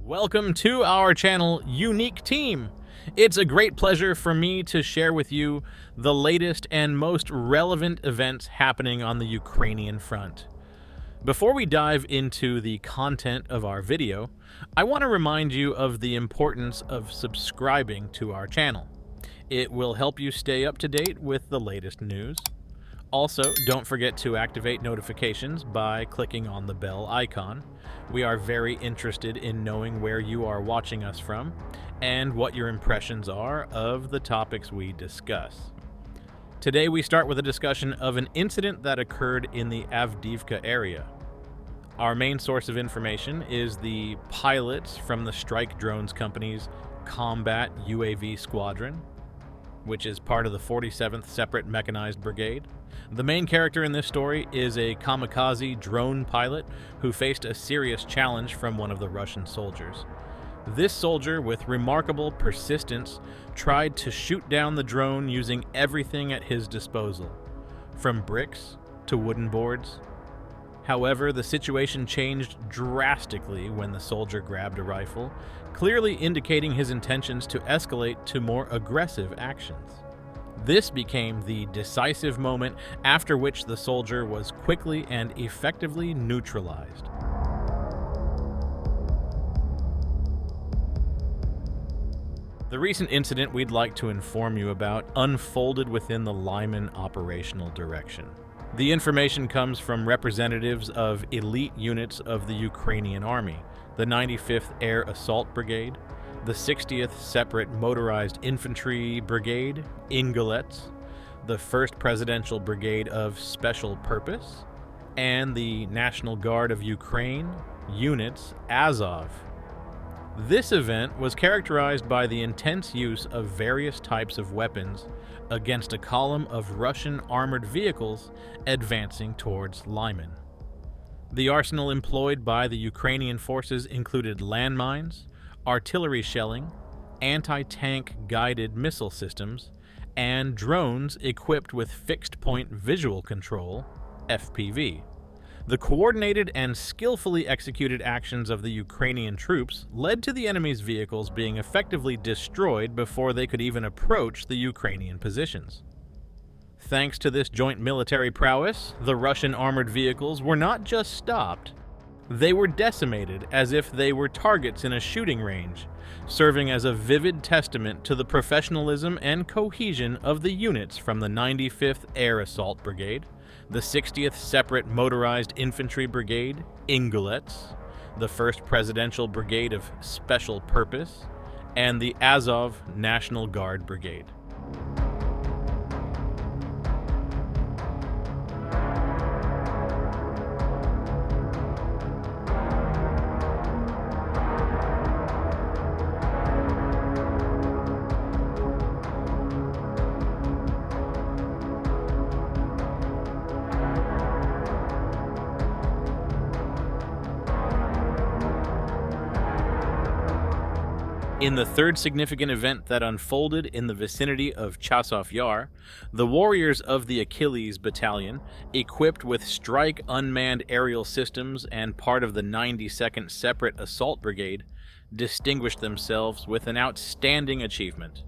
Welcome to our channel, Unique Team. It's a great pleasure for me to share with you the latest and most relevant events happening on the Ukrainian front. Before we dive into the content of our video, I want to remind you of the importance of subscribing to our channel. It will help you stay up to date with the latest news. Also, don't forget to activate notifications by clicking on the bell icon. We are very interested in knowing where you are watching us from and what your impressions are of the topics we discuss. Today we start with a discussion of an incident that occurred in the Avdiivka area. Our main source of information is the pilots from the strike drones company's combat UAV squadron, which is part of the 47th Separate Mechanized Brigade. The main character in this story is a kamikaze drone pilot who faced a serious challenge from one of the Russian soldiers. This soldier, with remarkable persistence, tried to shoot down the drone using everything at his disposal, from bricks to wooden boards. However, the situation changed drastically when the soldier grabbed a rifle, clearly indicating his intentions to escalate to more aggressive actions. This became the decisive moment after which the soldier was quickly and effectively neutralized. The recent incident we'd like to inform you about unfolded within the Lyman operational direction. The information comes from representatives of elite units of the Ukrainian Army, the 95th Air Assault Brigade, the 60th Separate Motorized Infantry Brigade, Ingolets, the 1st Presidential Brigade of Special Purpose, and the National Guard of Ukraine, units Azov. This event was characterized by the intense use of various types of weapons against a column of Russian armored vehicles advancing towards Lyman. The arsenal employed by the Ukrainian forces included landmines, artillery shelling, anti-tank guided missile systems, and drones equipped with fixed-point visual control, FPV. The coordinated and skillfully executed actions of the Ukrainian troops led to the enemy's vehicles being effectively destroyed before they could even approach the Ukrainian positions. Thanks to this joint military prowess, the Russian armored vehicles were not just stopped, they were decimated as if they were targets in a shooting range, serving as a vivid testament to the professionalism and cohesion of the units from the 95th Air Assault Brigade, the 60th Separate Motorized Infantry Brigade, Ingolets, the 1st Presidential Brigade of Special Purpose, and the Azov National Guard Brigade. In the third significant event that unfolded in the vicinity of Chasov Yar, the warriors of the Achilles Battalion, equipped with strike unmanned aerial systems and part of the 92nd Separate Assault Brigade, distinguished themselves with an outstanding achievement.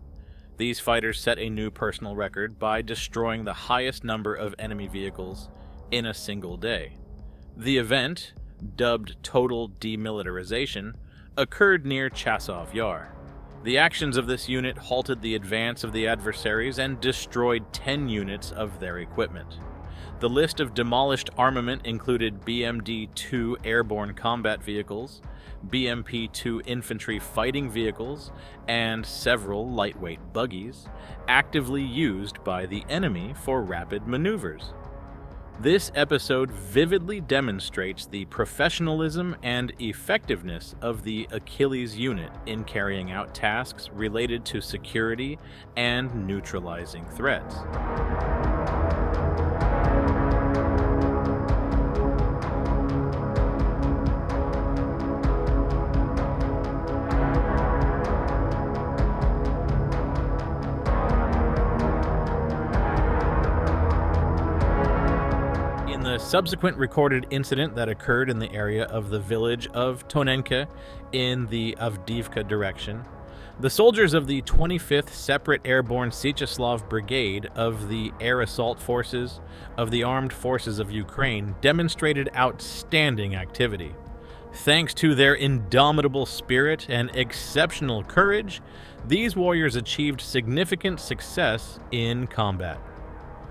These fighters set a new personal record by destroying the highest number of enemy vehicles in a single day. The event, dubbed Total Demilitarization, occurred near Chasov Yar. The actions of this unit halted the advance of the adversaries and destroyed 10 units of their equipment. The list of demolished armament included BMD-2 airborne combat vehicles, BMP-2 infantry fighting vehicles, and several lightweight buggies, actively used by the enemy for rapid maneuvers. This episode vividly demonstrates the professionalism and effectiveness of the Achilles unit in carrying out tasks related to security and neutralizing threats. In the subsequent recorded incident that occurred in the area of the village of Tonenka in the Avdiivka direction, the soldiers of the 25th Separate Airborne Siecheslav Brigade of the Air Assault Forces of the Armed Forces of Ukraine demonstrated outstanding activity. Thanks to their indomitable spirit and exceptional courage, these warriors achieved significant success in combat.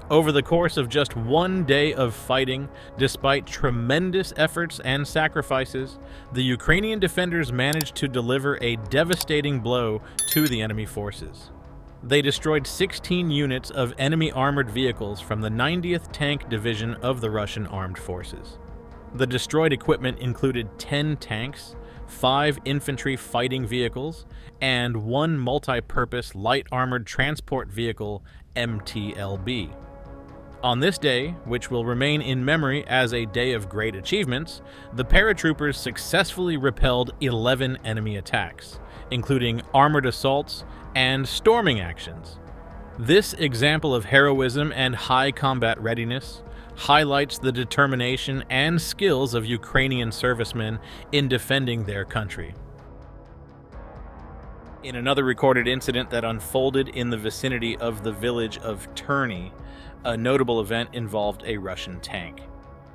Over the course of just one day of fighting, despite tremendous efforts and sacrifices, the Ukrainian defenders managed to deliver a devastating blow to the enemy forces. They destroyed 16 units of enemy armored vehicles from the 90th Tank Division of the Russian Armed Forces. The destroyed equipment included 10 tanks, 5 infantry fighting vehicles, and 1 multi-purpose light armored transport vehicle, MTLB. On this day, which will remain in memory as a day of great achievements, the paratroopers successfully repelled 11 enemy attacks, including armored assaults and storming actions. This example of heroism and high combat readiness highlights the determination and skills of Ukrainian servicemen in defending their country. In another recorded incident that unfolded in the vicinity of the village of Turny, a notable event involved a Russian tank.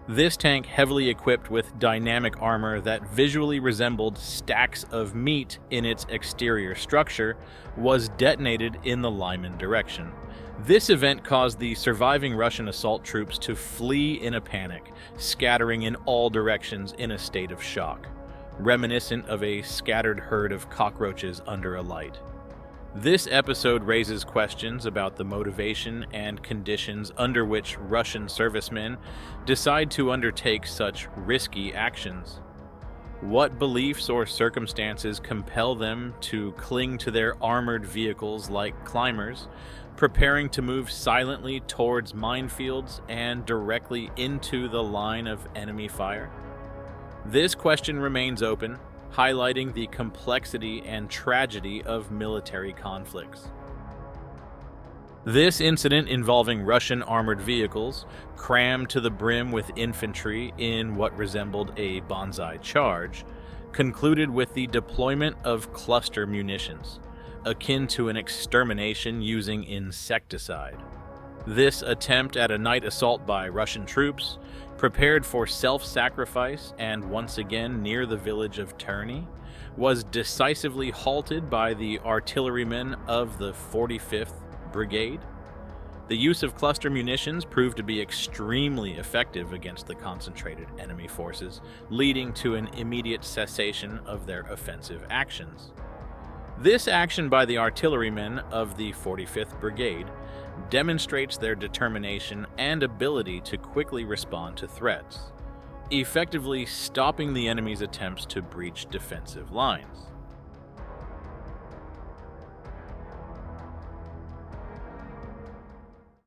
This tank, heavily equipped with dynamic armor that visually resembled stacks of meat in its exterior structure, was detonated in the Lyman direction. This event caused the surviving Russian assault troops to flee in a panic, scattering in all directions in a state of shock, reminiscent of a scattered herd of cockroaches under a light. This episode raises questions about the motivation and conditions under which Russian servicemen decide to undertake such risky actions. What beliefs or circumstances compel them to cling to their armored vehicles like climbers, preparing to move silently towards minefields and directly into the line of enemy fire? This question remains open, highlighting the complexity and tragedy of military conflicts. This incident involving Russian armored vehicles, crammed to the brim with infantry in what resembled a banzai charge, concluded with the deployment of cluster munitions, akin to an extermination using insecticide. This attempt at a night assault by Russian troops, prepared for self-sacrifice and once again near the village of Turny, was decisively halted by the artillerymen of the 45th Brigade. The use of cluster munitions proved to be extremely effective against the concentrated enemy forces, leading to an immediate cessation of their offensive actions. This action by the artillerymen of the 45th Brigade demonstrates their determination and ability to quickly respond to threats, effectively stopping the enemy's attempts to breach defensive lines.